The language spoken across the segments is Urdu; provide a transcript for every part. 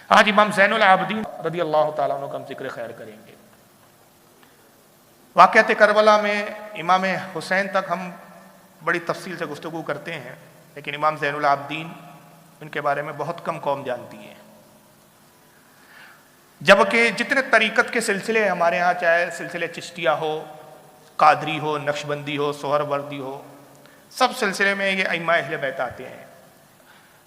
آج امام زین العابدین رضی اللہ تعالیٰ عنہ کا ہم ذکر خیر کریں گے۔ واقعات کربلا میں امام حسین تک ہم بڑی تفصیل سے گفتگو کرتے ہیں، لیکن امام زین العابدین ان کے بارے میں بہت کم قوم جانتی ہے۔ جبکہ جتنے طریقت کے سلسلے ہمارے ہاں، چاہے سلسلے چشتیہ ہو، قادری ہو، نقشبندی ہو، سہروردی ہو، سب سلسلے میں یہ ائمہ اہل بیت آتے ہیں۔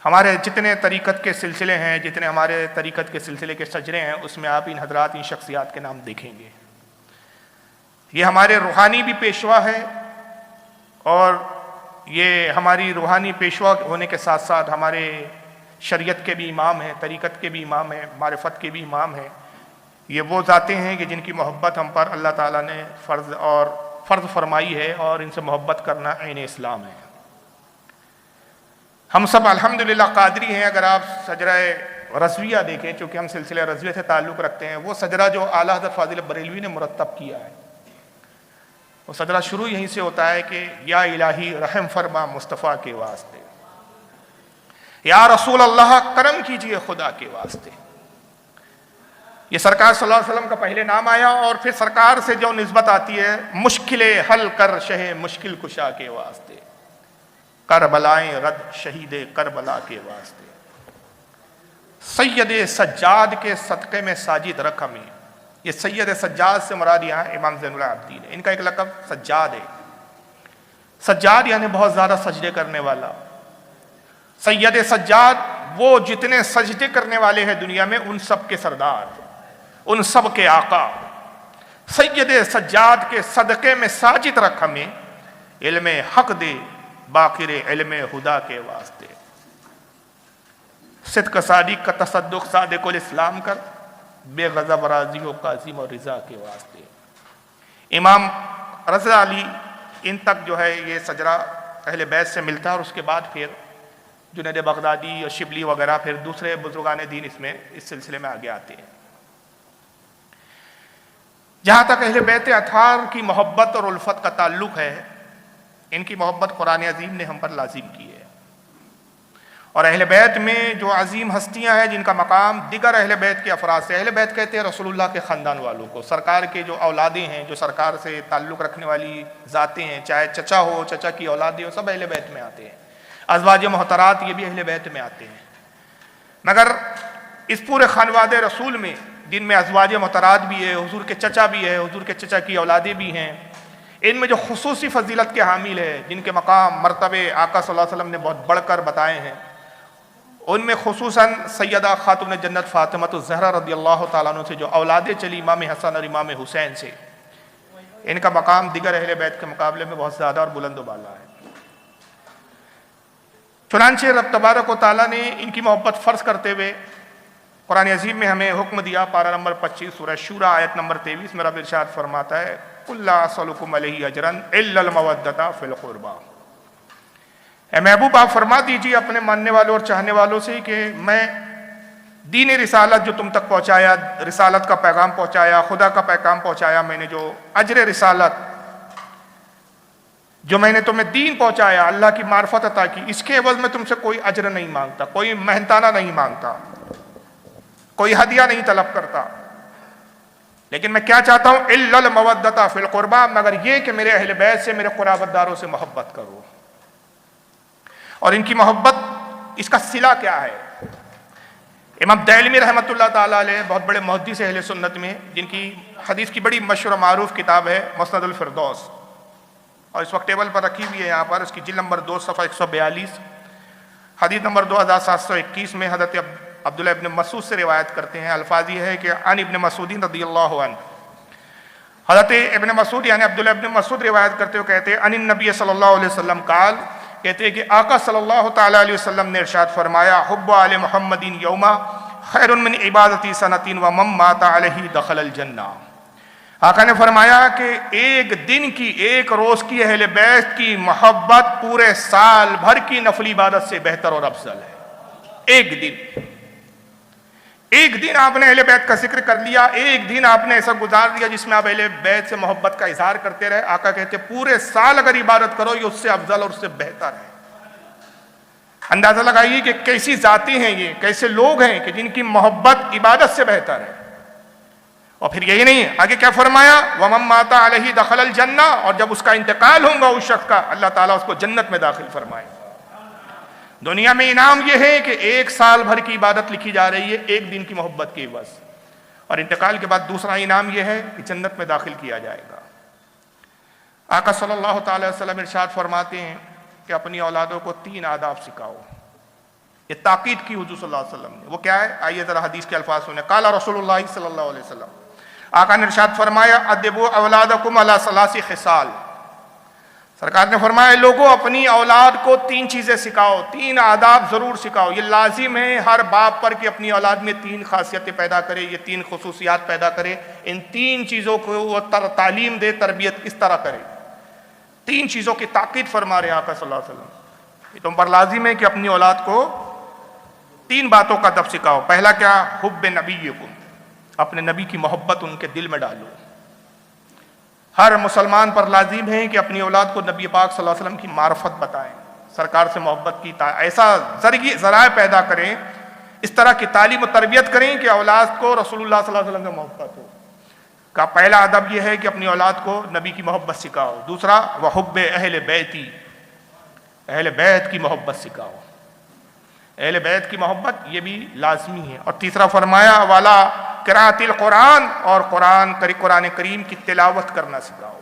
ہمارے جتنے طریقت کے سلسلے ہیں، جتنے ہمارے طریقت کے سلسلے کے شجرے ہیں، اس میں آپ ان حضرات، ان شخصیات کے نام دیکھیں گے۔ یہ ہمارے روحانی بھی پیشوا ہے، اور یہ ہماری روحانی پیشوا ہونے کے ساتھ ساتھ ہمارے شریعت کے بھی امام ہیں، طریقت کے بھی امام ہیں، معرفت کے بھی امام ہیں۔ یہ وہ ذاتیں ہیں کہ جن کی محبت ہم پر اللہ تعالیٰ نے فرض فرمائی ہے، اور ان سے محبت کرنا عین اسلام ہے۔ ہم سب الحمدللہ قادری ہیں۔ اگر آپ سجرہ رضویہ دیکھیں، چونکہ ہم سلسلہ رضویہ سے تعلق رکھتے ہیں، وہ سجرہ جو اعلیٰ حضرت فاضل بریلوی نے مرتب کیا ہے، وہ سجرہ شروع یہیں سے ہوتا ہے کہ یا الہی رحم فرما مصطفیٰ کے واسطے، یا رسول اللہ کرم کیجئے خدا کے واسطے۔ یہ سرکار صلی اللہ علیہ وسلم کا پہلے نام آیا، اور پھر سرکار سے جو نسبت آتی ہے، مشکلیں حل کر شہ مشکل کشا کے واسطے، کربلائیں رد شہید کربلا کے واسطے، سید سجاد کے صدقے میں ساجد رکھ ہمیں۔ یہ سید سجاد سے مراد یہاں امام زین العابدین ہے۔ ان کا ایک لقب سجاد ہے۔ سجاد یعنی بہت زیادہ سجدے کرنے والا۔ سید سجاد وہ جتنے سجدے کرنے والے ہیں دنیا میں، ان سب کے سردار، ان سب کے آقا۔ سید سجاد کے صدقے میں ساجد رکھ ہمیں، علم حق دے باقر علم خدا کے واسطے۔ صدق صادق کا تصدق صادق الاسلام کر، بے غضب راضی ہو قاسم اور رضا کے واسطے۔ امام رضا علی، ان تک جو ہے یہ سجرہ اہل بیت سے ملتا ہے، اور اس کے بعد پھر جنید بغدادی اور شبلی وغیرہ، پھر دوسرے بزرگان دین اس سلسلے میں آگے آتے ہیں۔ جہاں تک اہل بیت اطہار کی محبت اور الفت کا تعلق ہے، ان کی محبت قرآن عظیم نے ہم پر لازم کی ہے۔ اور اہل بیت میں جو عظیم ہستیاں ہیں جن کا مقام دیگر اہل بیت کے افراد سے، اہل بیت کہتے ہیں رسول اللہ کے خاندان والوں کو، سرکار کے جو اولادیں ہیں، جو سرکار سے تعلق رکھنے والی ذاتیں ہیں، چاہے چچا ہو، چچا کی اولادیں ہو، سب اہل بیت میں آتے ہیں۔ ازواج محترات یہ بھی اہل بیت میں آتے ہیں۔ مگر اس پورے خانواد رسول میں، جن میں ازواج محترات بھی ہے، حضور کے چچا بھی ہے، حضور کے چچا کی اولادیں بھی ہیں، ان میں جو خصوصی فضیلت کے حامل ہے، جن کے مقام مرتبے آقا صلی اللہ علیہ وسلم نے بہت بڑھ کر بتائے ہیں، ان میں خصوصاً سیدہ خاتون جنت فاطمہ الزہرا رضی اللہ تعالیٰ عنہ سے جو اولادیں چلی امام حسن اور امام حسین سے، ان کا مقام دیگر اہل بیت کے مقابلے میں بہت زیادہ اور بلند و بالا ہے۔ چنانچہ رب تبارک و تعالیٰ نے ان کی محبت فرض کرتے ہوئے قرآن عظیم میں ہمیں حکم دیا۔ پارہ نمبر 25 سورہ شورى آیت نمبر 23 میں رب ارشاد فرماتا ہے، قُلْ لَا أَسْأَلُكُمْ عَلَيْهِ أَجْرًا إِلَّا الْمَوَدَّةَ فِي الْقُرْبَى۔ اے محبوب، آپ فرما دیجیے اپنے ماننے والوں اور چاہنے والوں سے کہ میں دین رسالت جو تم تک پہنچایا، رسالت کا پیغام پہنچایا، خدا کا پیغام پہنچایا، میں نے جو اجر رسالت، جو میں نے تمہیں دین پہنچایا، اللہ کی معرفت عطا کی، اس کے عوض میں تم سے کوئی اجر نہیں مانگتا، کوئی محنتانہ نہیں مانگتا، کوئی ہدیہ نہیں طلب کرتا، لیکن میں کیا چاہتا ہوں، الا المودۃ فی القربى، مگر یہ کہ میرے اہل بیت سے، میرے قرابت داروں سے محبت کرو۔ اور ان کی محبت، اس کا صلہ کیا ہے؟ امام دہلوی رحمۃ اللہ تعالیٰ علیہ بہت بڑے محدث اہل سنت میں، جن کی حدیث کی بڑی مشہور و معروف کتاب ہے مسند الفردوس، اور اس وقت ٹیبل پر رکھی ہوئی ہے یہاں پر، اس کی جلد نمبر 2 صفحہ 142، حدیث نمبر 2721 میں حضرت عبداللہ ابن مسعود سے روایت کرتے ہیں۔ الفاظ یہ ہے کہ عن ابن مسعود رضی اللہ عنہ، حضرت ابن مسعود یعنی عبداللہ ابن مسعود روایت کرتے ہوئے کہتے ہیں، عن النبی صلی اللہ علیہ وسلم قال، کہتے ہیں کہ آقا صلی اللہ تعالیٰ علیہ وسلم نے ارشاد فرمایا، حب آل محمد یوما خیر من عبادتی سنۃ ومن مات علیہ دخل الجنہ۔ آقا نے فرمایا کہ ایک دن کی، ایک روز کی اہل بیت کی محبت پورے سال بھر کی نفلی عبادت سے بہتر اور افضل ہے۔ ایک دن آپ نے اہل بیت کا ذکر کر لیا، ایک دن آپ نے ایسا گزار دیا جس میں آپ اہل بیت سے محبت کا اظہار کرتے رہے، آقا کہتے پورے سال اگر عبادت کرو یہ اس سے افضل اور اس سے بہتر ہے۔ اندازہ لگائیے کہ کیسی ذاتیں ہیں یہ، کیسے لوگ ہیں کہ جن کی محبت عبادت سے بہتر ہے۔ اور پھر یہی نہیں، آگے کیا فرمایا، وَمَن مَاتَ عَلَيْهِ دَخَلَ الْجَنَّةَ، اور جب اس کا انتقال ہوگا اس شخص کا، اللہ تعالیٰ اس کو جنت میں داخل فرمائے۔ دنیا میں انعام یہ ہے کہ 1 سال بھر کی عبادت لکھی جا رہی ہے 1 دن کی محبت کی عوض، اور انتقال کے بعد دوسرا انعام یہ ہے کہ جنت میں داخل کیا جائے گا۔ آقا صلی اللہ تعالی وسلم ارشاد فرماتے ہیں کہ اپنی اولادوں کو 3 آداب سکھاؤ۔ یہ تاکید کی حضور صلی اللہ علیہ وسلم نے، وہ کیا ہے؟ آئیے ذرا حدیث کے الفاظ سنیں۔ قال رسول اللہ صلی اللہ علیہ وسلم، آقا نے ارشاد فرمایا، ادبوا اولادکم علی 3 خصال۔ سرکار نے فرمایا، لوگوں اپنی اولاد کو 3 چیزیں سکھاؤ، 3 آداب ضرور سکھاؤ۔ یہ لازم ہے ہر باپ پر کہ اپنی اولاد میں 3 خاصیتیں پیدا کرے، یہ 3 خصوصیات پیدا کرے، ان 3 چیزوں کو وہ تعلیم دے، تربیت کس طرح کرے۔ 3 چیزوں کی تاکید فرما رہے ہیں آقا صلی اللہ علیہ وسلم، یہ تم پر لازم ہے کہ اپنی اولاد کو 3 باتوں کا ادب سکھاؤ۔ پہلا کیا؟ حب نبیکم، اپنے نبی کی محبت ان کے دل میں ڈالو۔ ہر مسلمان پر لازم ہے کہ اپنی اولاد کو نبی پاک صلی اللہ علیہ وسلم کی معرفت بتائیں، سرکار سے محبت کی ایسا ذرائع پیدا کریں، اس طرح کی تعلیم و تربیت کریں کہ اولاد کو رسول اللہ صلی اللہ علیہ وسلم سے محبت ہو۔ کا پہلا ادب یہ ہے کہ اپنی اولاد کو نبی کی محبت سکھاؤ۔ دوسرا، وحب اہل بیتی، اہل بیت کی محبت سکھاؤ۔ اہل بیت کی محبت یہ بھی لازمی ہے۔ اور تیسرا فرمایا، والا قراءۃ القرآن، اور قرآن کریم کی تلاوت کرنا سکھاؤ۔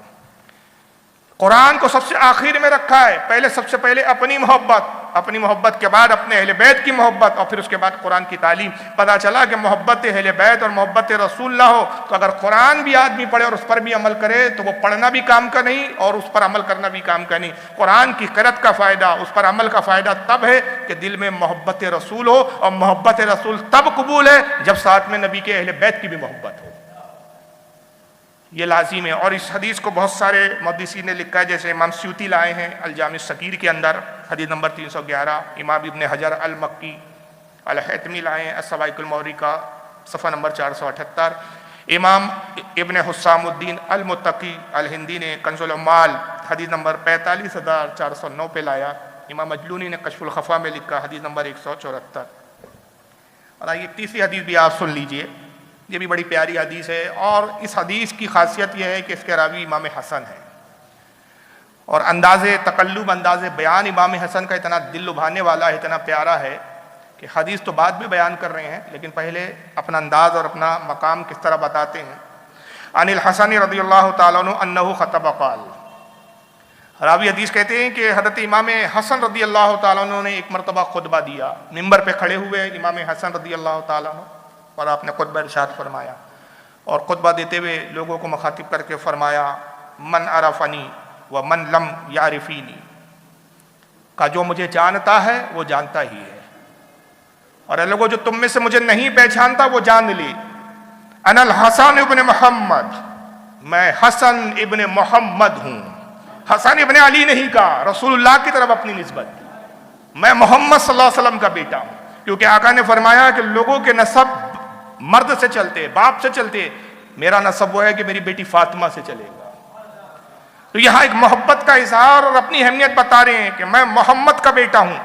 قرآن کو سب سے آخر میں رکھا ہے، سب سے پہلے اپنی محبت کے بعد اپنے اہل بیت کی محبت، اور پھر اس کے بعد قرآن کی تعلیم۔ پتہ چلا کہ محبت اہل بیت اور محبت رسول نہ ہو تو اگر قرآن بھی آدمی پڑھے اور اس پر بھی عمل کرے تو وہ پڑھنا بھی کام کا نہیں اور اس پر عمل کرنا بھی کام کا نہیں۔ قرآن کی قرأت کا فائدہ، اس پر عمل کا فائدہ تب ہے کہ دل میں محبت رسول ہو، اور محبت رسول تب قبول ہے جب ساتھ میں نبی کے اہل بیت کی بھی محبت ہو۔ یہ لازم ہے۔ اور اس حدیث کو بہت سارے محدثین نے لکھا ہے، جیسے امام سیوطی لائے ہیں الجامع الصغیر کے اندر حدیث نمبر 311، امام ابن حجر المکی الحیتمی لائے ہیں الصواعق المحرقہ صفحہ نمبر 478، امام ابن حسام الدین المتقی الہندی نے کنز العمال حدیث نمبر 45409 پہ لایا، امام مجلونی نے کشف الخفا میں لکھا حدیث نمبر 174۔ اور آئیے ایک تیسری حدیث بھی آپ سن لیجئے، یہ بھی بڑی پیاری حدیث ہے، اور اس حدیث کی خاصیت یہ ہے کہ اس کے راوی امام حسن ہے، اور انداز تکلم، انداز بیان امام حسن کا اتنا دل لبھانے والا ہے، اتنا پیارا ہے کہ حدیث تو بعد میں بیان کر رہے ہیں لیکن پہلے اپنا انداز اور اپنا مقام کس طرح بتاتے ہیں۔ عن الحسن رضی اللہ تعالیٰ عنہ انہ خطب قال، راوی حدیث کہتے ہیں کہ حضرت امام حسن رضی اللہ تعالیٰ عنہ نے ایک مرتبہ خطبہ دیا، ممبر پہ کھڑے ہوئے امام حسن رضی اللہ تعالیٰ عنہ، اور آپ نے خطبہ ارشاد فرمایا، اور خطبہ دیتے ہوئے لوگوں کو مخاطب کر کے فرمایا، من عرفنی ومن لم یعرفینی، کا جو مجھے جانتا ہے وہ جانتا ہی ہے، اور اے لوگوں جو تم میں سے مجھے نہیں پہچانتا وہ جان لے، انا الحسن ابن محمد، میں حسن ابن محمد ہوں۔ حسن ابن علی نہیں کہا، رسول اللہ کی طرف اپنی نسبت کی، میں محمد صلی اللہ علیہ وسلم کا بیٹا ہوں، کیونکہ آقا نے فرمایا کہ لوگوں کے نسب مرد سے چلتے، باپ سے چلتے، میرا نسب وہ ہے کہ میری بیٹی فاطمہ سے چلے گا۔ تو یہاں ایک محبت کا اظہار اور اپنی اہمیت بتا رہے ہیں کہ میں محمد کا بیٹا ہوں۔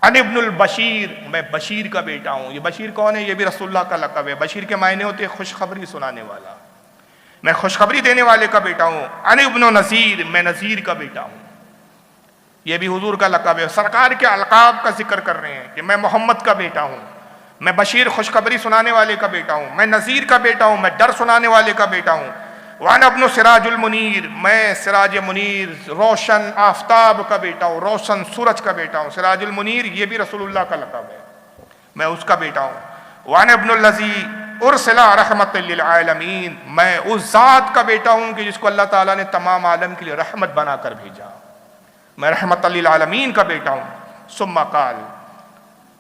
ان ابن البشیر، میں بشیر کا بیٹا ہوں۔ یہ بشیر کون ہے؟ یہ بھی رسول اللہ کا لقب ہے۔ بشیر کے معنی ہوتے ہیں خوشخبری سنانے والا، میں خوشخبری دینے والے کا بیٹا ہوں۔ ان ابن نذیر، میں نذیر کا بیٹا ہوں۔ یہ بھی حضور کا لقب ہے، سرکار کے القاب کا ذکر کر رہے ہیں کہ میں محمد کا بیٹا ہوں، میں بشیر خوشخبری سنانے والے کا بیٹا ہوں، میں نذیر کا بیٹا ہوں، میں ڈر سنانے والے کا بیٹا ہوں۔ وانا ابن سراج المنیر، میں سراج منیر روشن آفتاب کا بیٹا ہوں، روشن سورج کا بیٹا ہوں۔ سراج المنیر یہ بھی رسول اللہ کا لقب ہے، میں اس کا بیٹا ہوں۔ وانا ابن الذی ارسل رحمت للعالمین، میں اس ذات کا بیٹا ہوں کہ جس کو اللہ تعالیٰ نے تمام عالم کے لیے رحمت بنا کر بھیجا، میں رحمت للعالمین کا بیٹا ہوں۔ ثم قال،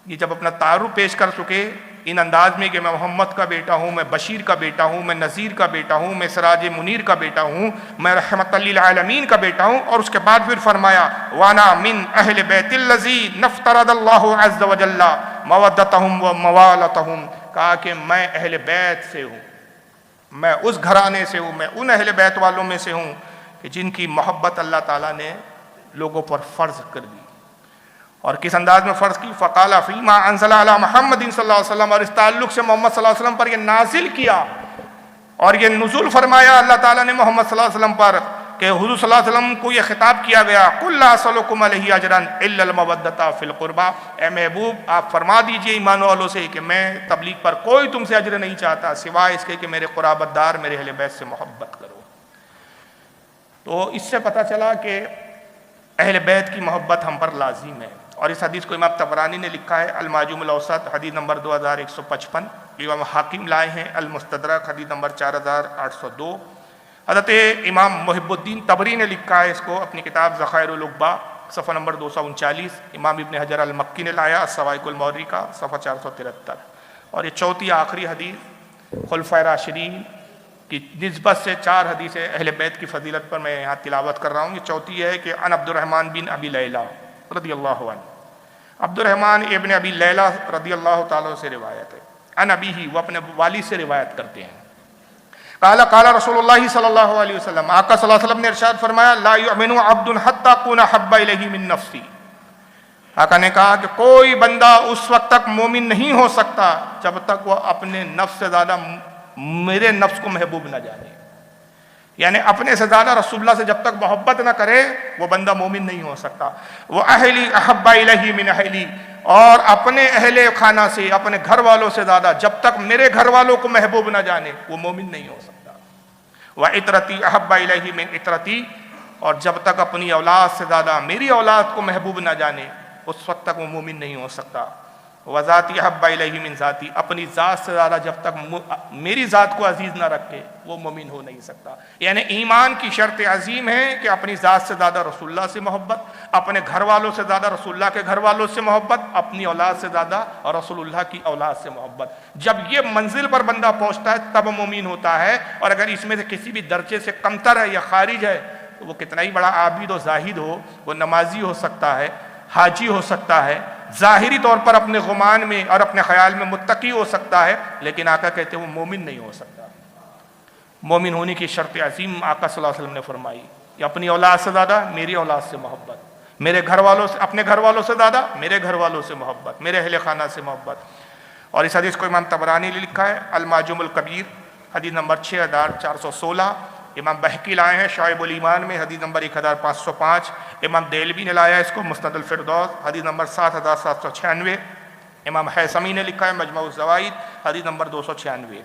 یہ جب اپنا تعارف پیش کر چکے ان انداز میں کہ میں محمد کا بیٹا ہوں، میں بشیر کا بیٹا ہوں، میں نذیر کا بیٹا ہوں، میں سراج منیر کا بیٹا ہوں، میں رحمت للعالمین کا بیٹا ہوں، اور اس کے بعد پھر فرمایا وانا من اہل بیت الذی نفترض اللہ عز وجل مودتہم و موالتہم، کہا کہ میں اہل بیت سے ہوں، میں اس گھرانے سے ہوں، میں ان اہل بیت والوں میں سے ہوں کہ جن کی محبت اللہ تعالیٰ نے لوگوں پر فرض کر دی۔ اور کس انداز میں فرض کی؟ فقال فیما انزل علی محمد صلی اللہ علیہ وسلم، اور اس تعلق سے محمد صلی اللہ علیہ وسلم پر یہ نازل کیا اور یہ نزول فرمایا اللہ تعالیٰ نے محمد صلی اللہ علیہ وسلم پر کہ حضور صلی اللہ علیہ وسلم کو یہ خطاب کیا گیا، قل لا اسألکم علیہ اجرا الا المودۃ فی القربى، اے محبوب آپ فرما دیجئے ایمان والوں سے کہ میں تبلیغ پر کوئی تم سے اجر نہیں چاہتا سوائے اس کے کہ میرے قرابت دار میرے اہل بیت سے محبت کرو۔ تو اس سے پتہ چلا کہ اہل بیت کی محبت ہم پر لازم ہے، اور اس حدیث کو امام طبرانی نے لکھا ہے المعجم الاوسط حدیث نمبر 2155، امام حاکم لائے ہیں المستدرک حدیث نمبر 4802، حضرت امام محب الدین طبری نے لکھا ہے اس کو اپنی کتاب ذخائر العقبہ صفحہ نمبر 239، امام ابن حجر المکی نے لایا السوائق الموری کا صفحہ 473، اور یہ چوتھی آخری حدیث خلفائے راشدین کی نسبت سے 4 حدیث اہل بیت کی فضیلت پر میں یہاں تلاوت کر رہا ہوں۔ یہ چوتھی ہے کہ ان عبد الرحمن بن ابی لیلہ رضی اللہ عنہ، عبد الرحمن ابن ابی لیلہ رضی اللہ تعالیٰ سے روایت ہے، ان ابیہ وہ اپنے والد سے روایت کرتے ہیں، قال رسول اللہ صلی اللہ علیہ وسلم، آقا صلی اللہ علیہ وسلم نے ارشاد فرمایا لا یؤمن عبد حتی اکون احب الیہ من نفسی، آقا نے کہا کہ کوئی بندہ اس وقت تک مومن نہیں ہو سکتا جب تک وہ اپنے نفس سے زیادہ میرے نفس کو محبوب نہ جانے، یعنی اپنے سے زیادہ رسول اللہ سے جب تک محبت نہ کرے وہ بندہ مومن نہیں ہو سکتا۔ وہ اہلی احب الیہ من اہلی، اور اپنے اہل خانہ سے اپنے گھر والوں سے زیادہ جب تک میرے گھر والوں کو محبوب نہ جانے وہ مومن نہیں ہو سکتا۔ وہ عطرتی احب الیہ من عطرتی، اور جب تک اپنی اولاد سے زیادہ میری اولاد کو محبوب نہ جانے اس وقت تک وہ مومن نہیں ہو سکتا۔ وذاتی احب الیہ من ذاتی، اپنی ذات سے زیادہ جب تک میری ذات کو عزیز نہ رکھے وہ مومن ہو نہیں سکتا۔ یعنی ایمان کی شرط عظیم ہے کہ اپنی ذات سے زیادہ رسول اللہ سے محبت، اپنے گھر والوں سے زیادہ رسول اللہ کے گھر والوں سے محبت، اپنی اولاد سے زیادہ اور رسول اللہ کی اولاد سے محبت۔ جب یہ منزل پر بندہ پہنچتا ہے تب مومن ہوتا ہے، اور اگر اس میں سے کسی بھی درجے سے کمتر ہے یا خارج ہے تو وہ کتنا ہی بڑا عابد و زاہد ہو، وہ نمازی ہو سکتا ہے، حاجی ہو سکتا ہے، ظاہری طور پر اپنے گمان میں اور اپنے خیال میں متقی ہو سکتا ہے، لیکن آقا کہتے ہیں وہ مومن نہیں ہو سکتا۔ مومن ہونے کی شرط عظیم آقا صلی اللہ علیہ وسلم نے فرمائی کہ اپنی اولاد سے زیادہ میری اولاد سے محبت، میرے گھر والوں سے اپنے گھر والوں سے زیادہ میرے گھر والوں سے محبت، میرے اہل خانہ سے محبت۔ اور اس حدیث کو امام طبرانی نے لکھا ہے المعجم الکبیر حدیث نمبر 6416، امام بحقی لائے ہیں شعب الایمان میں حدیث نمبر 1505، امام دیلوی نے لایا اس کو مسند الفردوس حدیث نمبر 7796، امام حیثمی نے لکھا ہے مجموع الزوائد حدیث نمبر 296۔